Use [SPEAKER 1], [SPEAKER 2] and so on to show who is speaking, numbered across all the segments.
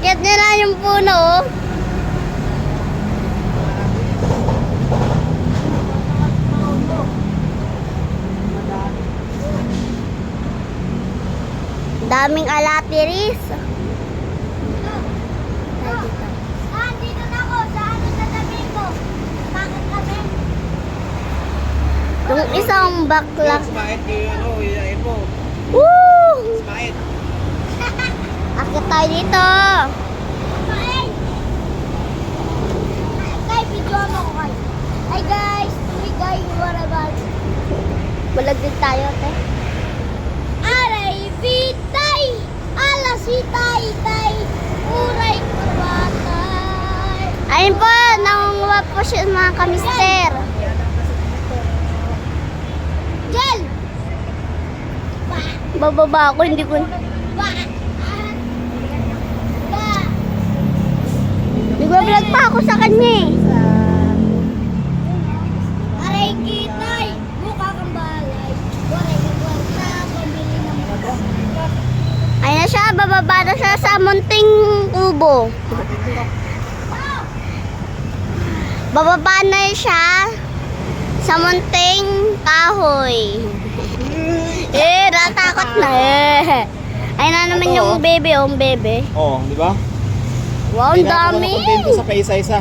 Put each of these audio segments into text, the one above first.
[SPEAKER 1] Akyat niya na yung puno, oh. Daming alatiris.
[SPEAKER 2] Dito na ako. Saan sa tabi ko? Bakit kami?
[SPEAKER 1] Yung isang bakla.
[SPEAKER 3] Smite yung iyain mo.
[SPEAKER 1] Woo!
[SPEAKER 3] Smite.
[SPEAKER 1] Akyat tayo dito.
[SPEAKER 2] Kain! Kay, video mo ko kay. Hi guys! Hi guys! What about?
[SPEAKER 1] Balag din tayo, te.
[SPEAKER 2] Aray, vitay! Alasitay, tay! Uray, kurbatay!
[SPEAKER 1] Ayun po, nangunguha po siya mga kamister.
[SPEAKER 2] Jel! Ba!
[SPEAKER 1] Bababa ako, hindi ko...
[SPEAKER 2] Ba! Ba!
[SPEAKER 1] Nagbablog pa ako sa kanya eh.
[SPEAKER 2] Aray, kitay! Mukha kang balay. Waray, kagwanta, pambili ng mukha.
[SPEAKER 1] Ayun na siya, bababa na siya sa munting kubo. Bababa na siya sa munting kahoy. Natakot na eh. Ayun na naman yung bebe, yung bebe.
[SPEAKER 3] Oh, di ba?
[SPEAKER 1] Wow, ang dami.
[SPEAKER 3] Dito sa paisa-isa.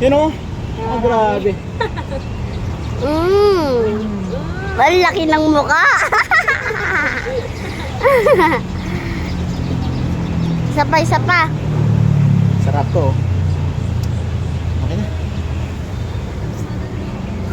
[SPEAKER 3] Yun o. Oh, grabe.
[SPEAKER 1] Malaki ng mukha. Isa pa.
[SPEAKER 3] Sarap to.